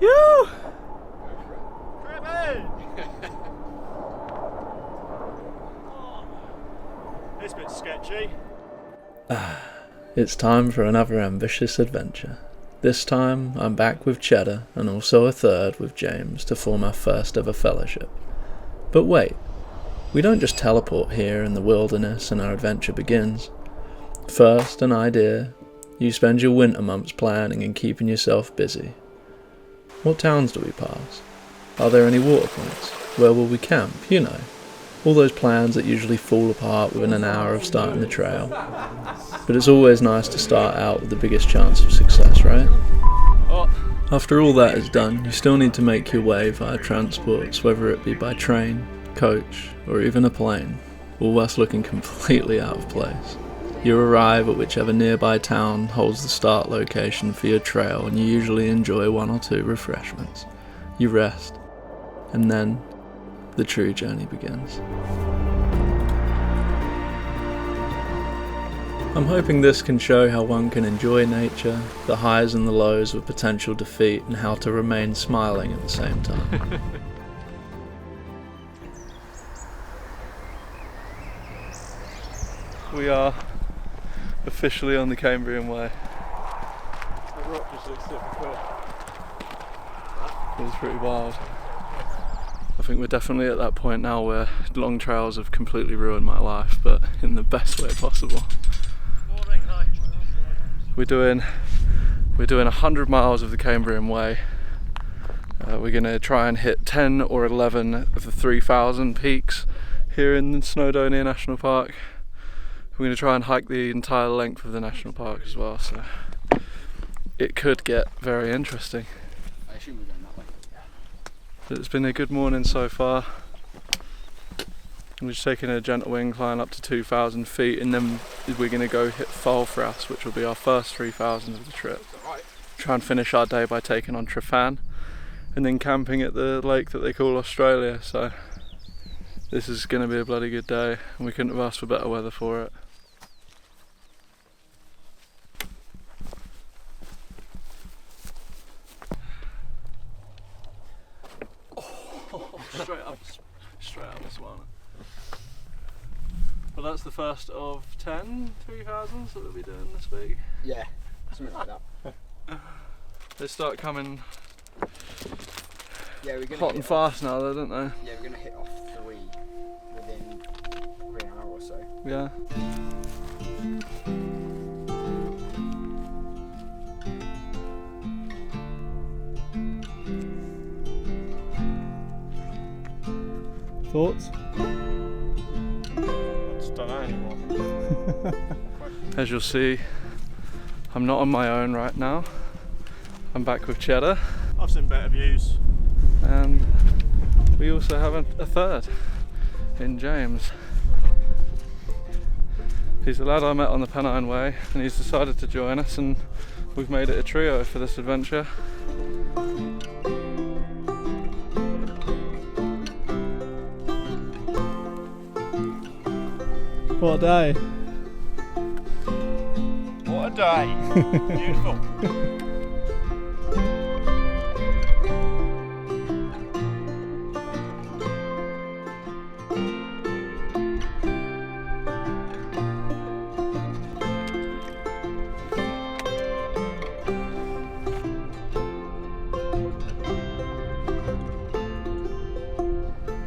You! It's a bit sketchy. It's time for another ambitious adventure. This time, I'm back with Cheddar, and also a third with James, to form our first ever fellowship. But wait, we don't just teleport here in the wilderness and our adventure begins. First, an idea. You spend your winter months planning and keeping yourself busy. What towns do we pass? Are there any water points? Where will we camp? You know, all those plans that usually fall apart within an hour of starting the trail. But it's always nice to start out with the biggest chance of success, right? After all that is done, you still need to make your way via transports, whether it be by train, coach, or even a plane, all whilst looking completely out of place. You arrive at whichever nearby town holds the start location for your trail, and you usually enjoy one or two refreshments. You rest, and then the true journey begins. I'm hoping this can show how one can enjoy nature, the highs and the lows of potential defeat, and how to remain smiling at the same time. We are officially on the Cambrian Way. The rock just looks difficult. It was pretty wild. I think we're definitely at that point now where long trails have completely ruined my life, but in the best way possible. Morning, hi. We're doing 100 miles of the Cambrian Way. We're going to try and hit 10 or 11 of the 3,000 peaks here in Snowdonia National Park. We're going to try and hike the entire length of the national park as well, so it could get very interesting. I assume we're going that way. But it's been a good morning so far. We're just taking a gentle incline up to 2,000 feet, and then we're going to go hit Falfras, which will be our first 3,000 of the trip. Try and finish our day by taking on Trefan, and then camping at the lake that they call Australia. So this is going to be a bloody good day, and we couldn't have asked for better weather for it. Straight up this one. Well, that's the first of 10 3,000s that we'll be doing this week. Yeah, something like that. They start coming Yeah, we're gonna hot and fast now though, don't they? Yeah, we're gonna hit off 3 within probably an hour or so. Yeah. Thoughts? I just don't know anymore. As you'll see, I'm not on my own right now. I'm back with Cheddar, I've seen better views. and we also have a third in James. He's the lad I met on the Pennine Way, and he's decided to join us, and we've made it a trio for this adventure. What a day! What a day! Beautiful.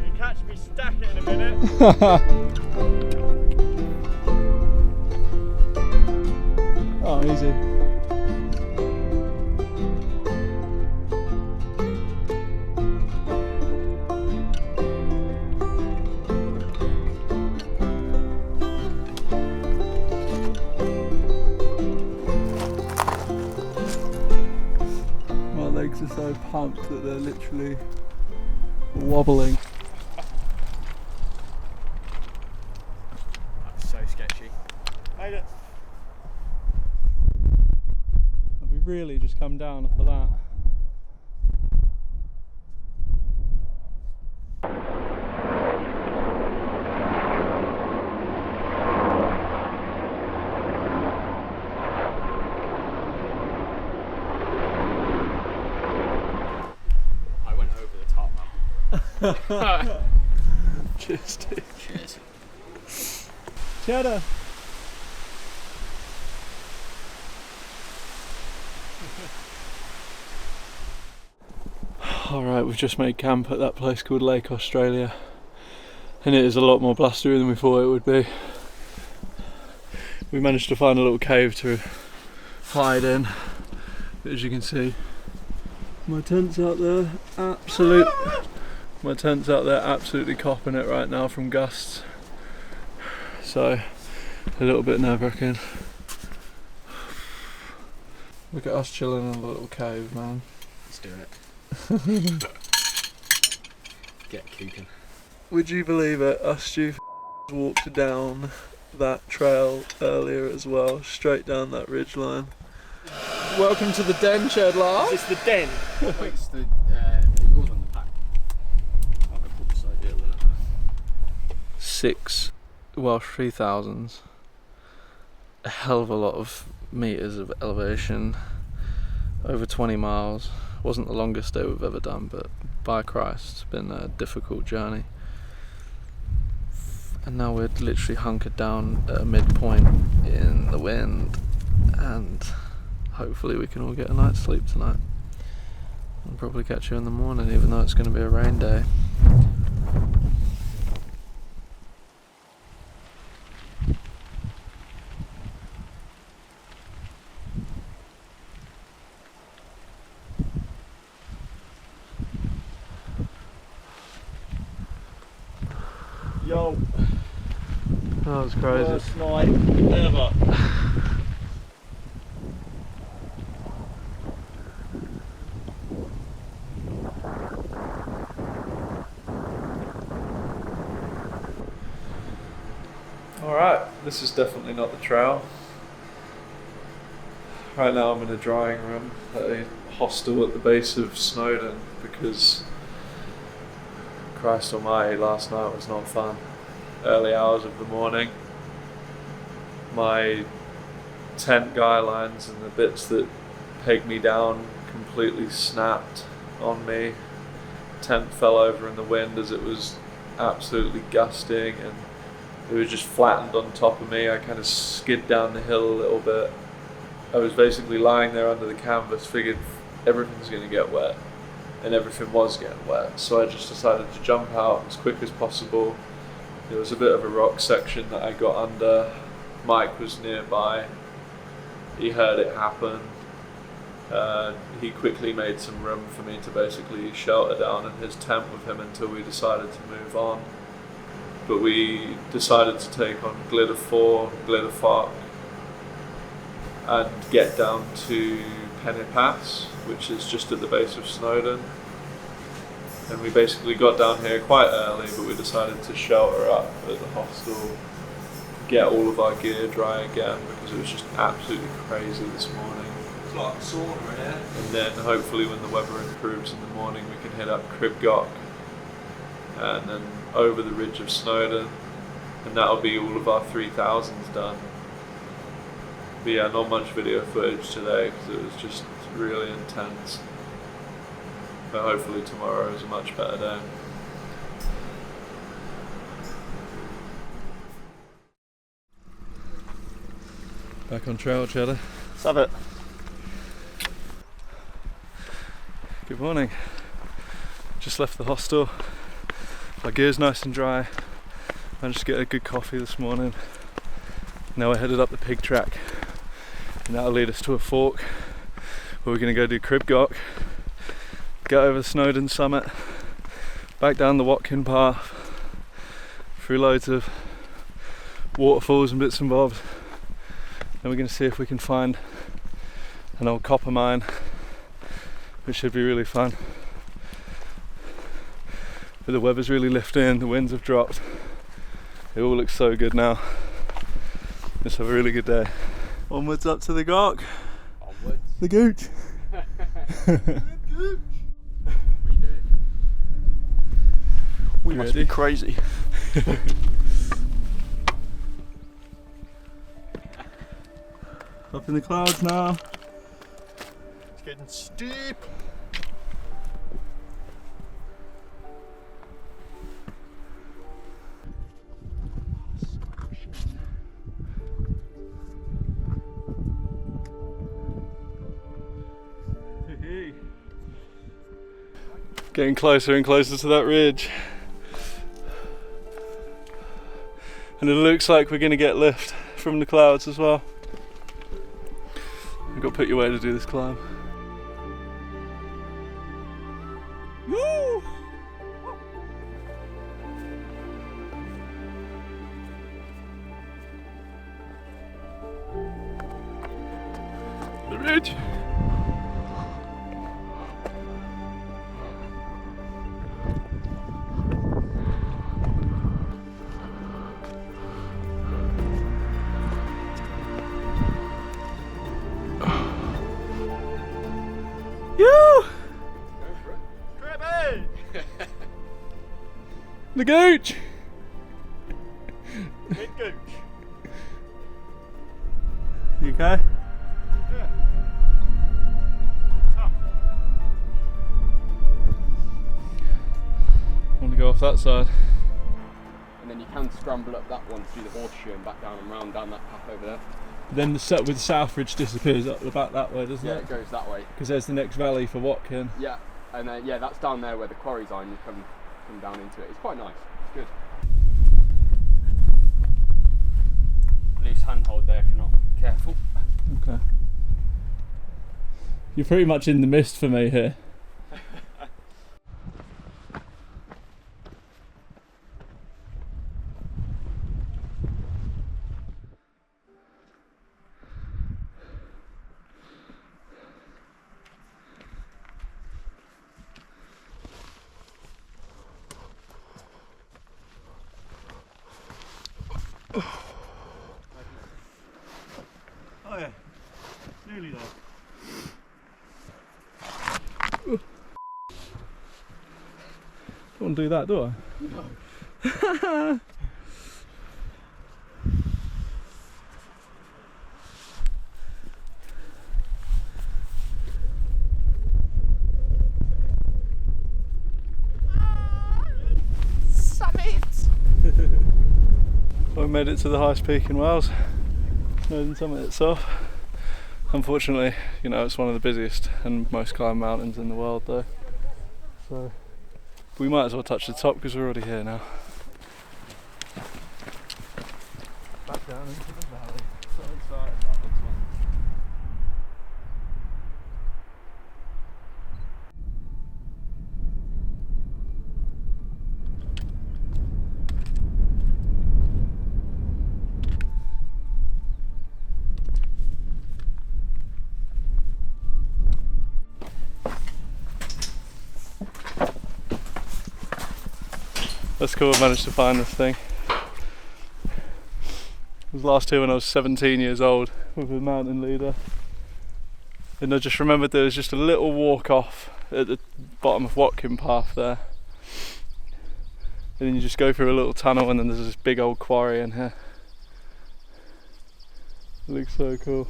You catch me stack it in a minute. Oh, easy. My legs are so pumped that they're literally wobbling. That's so sketchy. Made it. Have we really just come down for that? Cheers, Steve. Cheers. Cheddar. Alright, we've just made camp at that place called Lake Australia, and it is a lot more blustery than we thought it would be. We managed to find a little cave to hide in. As you can see, my tent's out there, absolutely copping it right now from gusts. So, a little bit nerve-wracking. Look at us chilling in a little cave, man. Let's do it. Get cooking. Would you believe it? Us stupid walked down that trail earlier as well, straight down that ridge line. Welcome to the den, Shed Law. Is this the den? Wait, it's the yours on the pack. I'll go put this idea there. 6 Welsh 3000s. A hell of a lot of meters of elevation. Over 20 miles. Wasn't the longest day we've ever done, but by Christ, it's been a difficult journey. And now we're literally hunkered down at a midpoint in the wind, and hopefully we can all get a night's sleep tonight. I'll probably catch you in the morning, even though it's going to be a rain day. Yo, That was crazy. first night ever. Alright, this is definitely not the trail. Right now I'm in a drying room at a hostel at the base of Snowdon because, Christ almighty, last night was not fun. Early hours of the morning, my tent guy lines and the bits that peg me down completely snapped on me. Tent fell over in the wind as it was absolutely gusting, and it was just flattened on top of me. I kind of skid down the hill a little bit. I was basically lying there under the canvas, figured everything's going to get wet, and everything was getting wet. So I just decided to jump out as quick as possible. There was a bit of a rock section that I got under. Mike was nearby. He heard it happen. He quickly made some room for me to basically shelter down in his tent with him until we decided to move on. But we decided to take on Glitter 4, Glitter 5, and get down to Penny Pass, which is just at the base of Snowdon. And we basically got down here quite early, but we decided to shelter up at the hostel, get all of our gear dry again, because it was just absolutely crazy this morning. It's like a sauna in here. And then hopefully when the weather improves in the morning, we can hit up Cribgoch and then over the ridge of Snowdon, and that'll be all of our 3000s done. But yeah, not much video footage today because it was just really intense. But hopefully tomorrow is a much better day. Back on trail, Cheddar. Let's have it. Good morning. Just left the hostel. My gear's nice and dry. Managed to get a good coffee this morning. Now we're headed up the pig track, and that'll lead us to a fork where we're going to go do Cribgoch, get over the Snowdon summit, back down the Watkin path, through loads of waterfalls and bits and bobs. Then we're going to see if we can find an old copper mine, which should be really fun. But the weather's really lifting, the winds have dropped. It all looks so good now. Let's have a really good day. Onwards up to the Goch. Onwards. The gooch. We must be crazy. Up in the clouds now. It's getting steep. Getting closer and closer to that ridge. And it looks like we're going to get lift from the clouds as well. You've got to put your way to do this climb. Woo! The ridge. You! Cribbie! The gooch! Big gooch. You okay? Yeah. Tough. I want to go off that side. And then you can scramble up that one to do the horseshoe and back down and round down that path over there. Then the set with South Ridge disappears up the back that way, doesn't Yeah, it? it goes that way. Because there's the next valley for Watkin. Yeah, and then yeah, that's down there where the quarries are, and you come down into it. It's quite nice. It's good. Loose handhold there if you're not careful. Okay. You're pretty much in the mist for me here. Oh yeah, nearly there. Don't want to do that, do I? No. I made it to the highest peak in Wales, Snowdonia summit itself. Unfortunately, you know, it's one of the busiest and most climbed mountains in the world though. So we might as well touch the top because we're already here now. Back down into the valley. So excited about this one. That's cool, I managed to find this thing. It was last here when I was 17 years old with a mountain leader. And I just remembered there was just a little walk off at the bottom of Watkin Path there. And then you just go through a little tunnel and then there's this big old quarry in here. It looks so cool.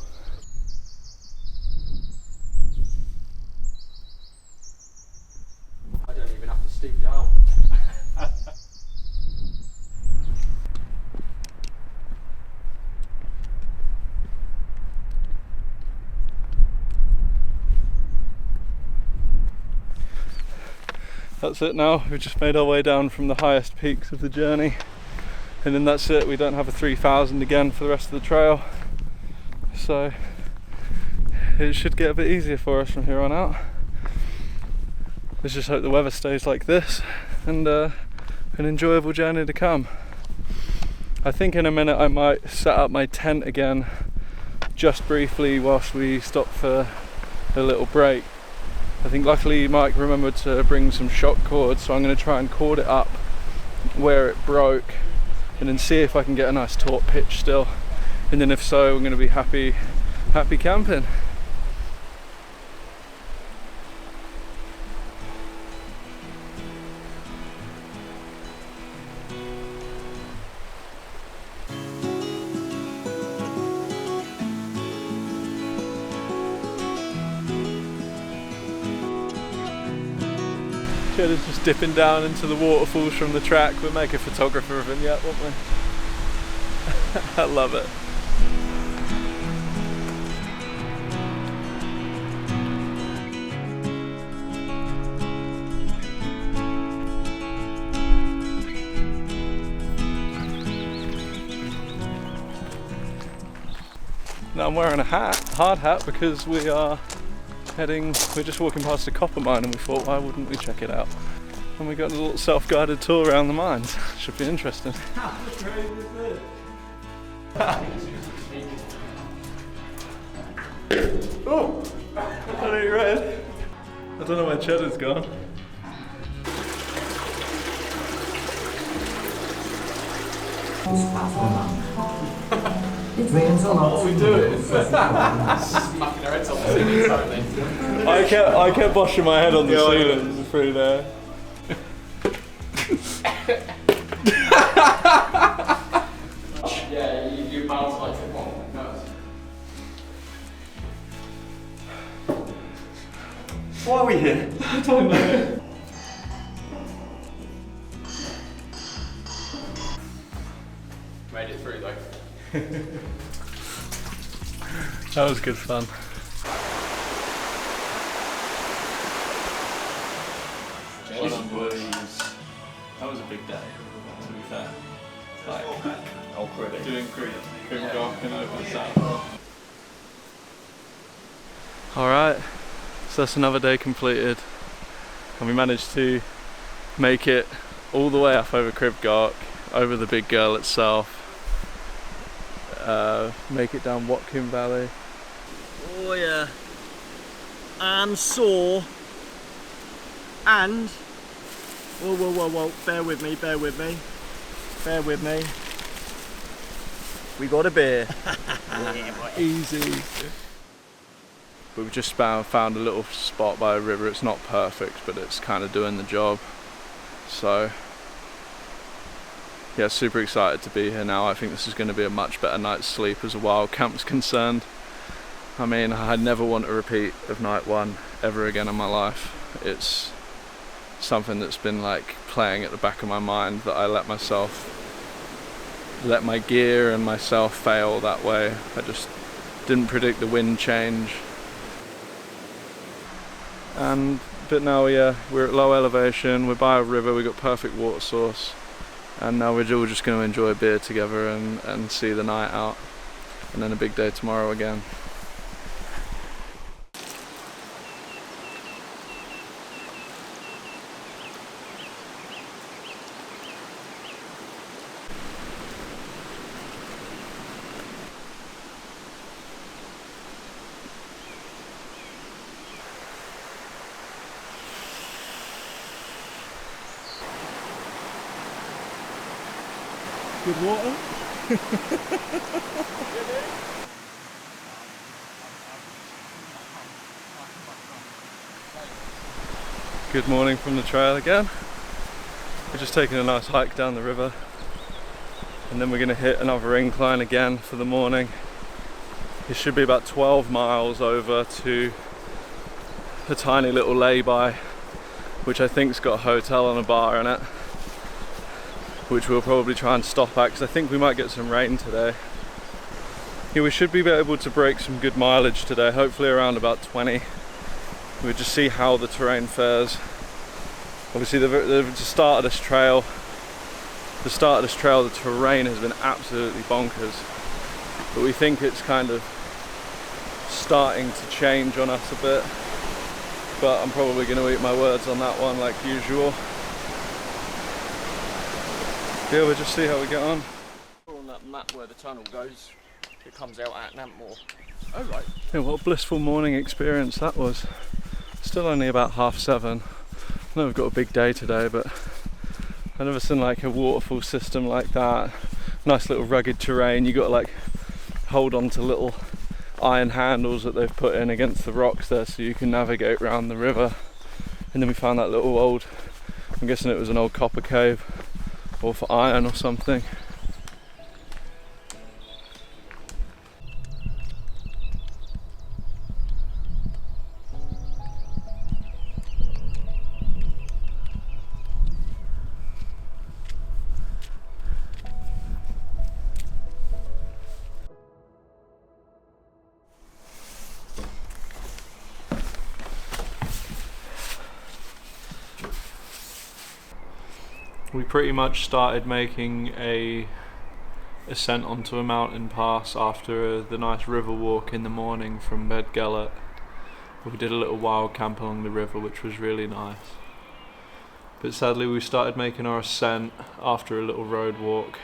I don't even have to stoop down. That's it now, we've just made our way down from the highest peaks of the journey. And then that's it, we don't have a 3000 again for the rest of the trail. So it should get a bit easier for us from here on out. Let's just hope the weather stays like this and an enjoyable journey to come. I think in a minute I might set up my tent again just briefly whilst we stop for a little break. I think luckily Mike remembered to bring some shock cords, so I'm going to try and cord it up where it broke and then see if I can get a nice taut pitch still, and then if so I'm going to be happy camping. Cheddar's just dipping down into the waterfalls from the track. We'll make a photographer of him yet, won't we? I love it. Now I'm wearing a hard hat, because we're just walking past a copper mine, and we thought, why wouldn't we check it out? And we got a little self-guided tour around the mines. Should be interesting. How crazy is this? Oh! I don't eat red. I don't know where Cheddar's gone. It rains a lot. What we do is smacking our heads on the ceiling, apparently. I kept washing my head on the ceiling through there. Yeah, you bounce like a bomb. No. Why are we here? I don't know. Made it through though. That was good fun. Well done, boys. That was a big day, to be fair. Like, doing crew golf over the south. Alright, so that's another day completed, and we managed to make it all the way up over Crib Gark, over the big girl itself, make it down Watkin Valley. Oh yeah. And sore. And whoa, bear with me. We got a beer. Easy. We've just found a little spot by a river. It's not perfect, but it's kind of doing the job. So yeah, super excited to be here now. I think this is going to be a much better night's sleep as a wild camp's concerned. I mean, I never want a repeat of night one ever again in my life. It's something that's been like playing at the back of my mind, that I let my gear and myself fail that way. I just didn't predict the wind change. But now we're at low elevation, we're by a river, we've got perfect water source, and now we're all just going to enjoy a beer together and see the night out, and then a big day tomorrow again. Good water. Good morning from the trail again. We're just taking a nice hike down the river, and then we're going to hit another incline again for the morning. It should be about 12 miles over to a tiny little lay-by, which I think's got a hotel and a bar in it, which we'll probably try and stop at because I think we might get some rain today. Yeah, we should be able to break some good mileage today, hopefully around about 20. We'll just see how the terrain fares. Obviously the start of this trail, the terrain has been absolutely bonkers, but we think it's kind of starting to change on us a bit, but I'm probably going to eat my words on that one like usual. Yeah, we'll just see how we get on. On that map where the tunnel goes, it comes out at Nampmore. Oh right. Yeah, what a blissful morning experience that was. Still only about 7:30. I know we've got a big day today, but I've never seen like a waterfall system like that. Nice little rugged terrain. You got to like hold on to little iron handles that they've put in against the rocks there so you can navigate around the river. And then we found that little old, I'm guessing it was an old copper cave, or for iron or something. We pretty much started making a ascent onto a mountain pass after the nice river walk in the morning from Bedgellet. We did a little wild camp along the river, which was really nice. But sadly we started making our ascent after a little road walk,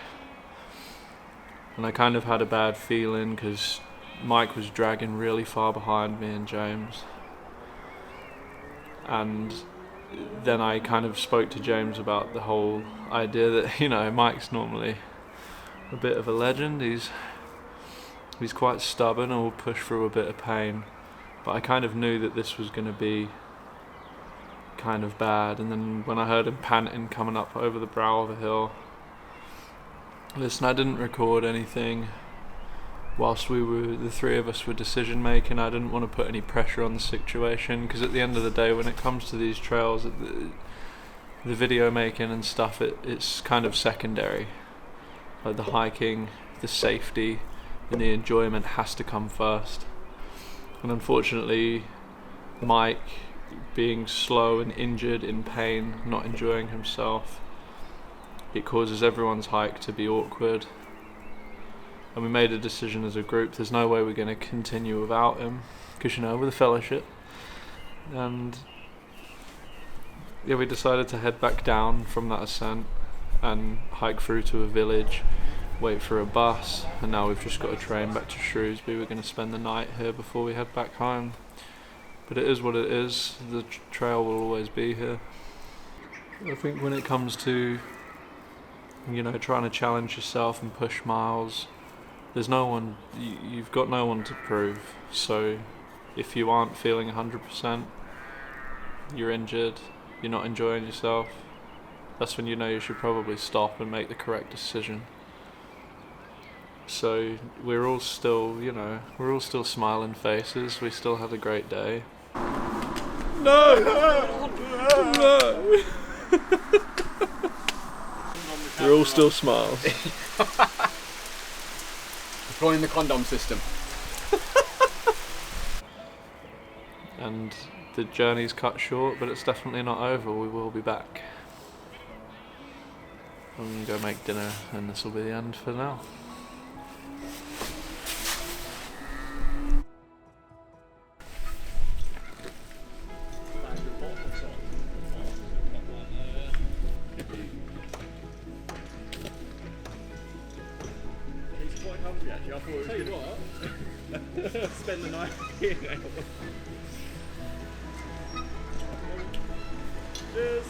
and I kind of had a bad feeling because Mike was dragging really far behind me and James. And then I kind of spoke to James about the whole idea that, you know, Mike's normally a bit of a legend. He's quite stubborn and will push through a bit of pain. But I kind of knew that this was going to be kind of bad. And then when I heard him panting coming up over the brow of a hill, listen, I didn't record anything whilst the three of us were decision making. I didn't want to put any pressure on the situation, because at the end of the day, when it comes to these trails, the video making and stuff, it's kind of secondary. Like the hiking, the safety and the enjoyment has to come first. And unfortunately, Mike, being slow and injured, in pain, not enjoying himself, it causes everyone's hike to be awkward. And we made a decision as a group, there's no way we're going to continue without him, because, you know, we're the fellowship. And yeah, we decided to head back down from that ascent and hike through to a village, wait for a bus, and now we've just got a train back to Shrewsbury. We're going to spend the night here before we head back home. But it is what it is, the trail will always be here. I think when it comes to, you know, trying to challenge yourself and push miles, there's no one, you've got no one to prove. So if you aren't feeling 100%, you're injured, you're not enjoying yourself, that's when you know you should probably stop and make the correct decision. So we're all still, you know, we're all still smiling faces, we still had a great day. No! No! We're all still smiles. Deploying the condom system. And the journey's cut short, but it's definitely not over. We will be back. I'm going to go make dinner, and this will be the end for now. Spend the night here. Cheers.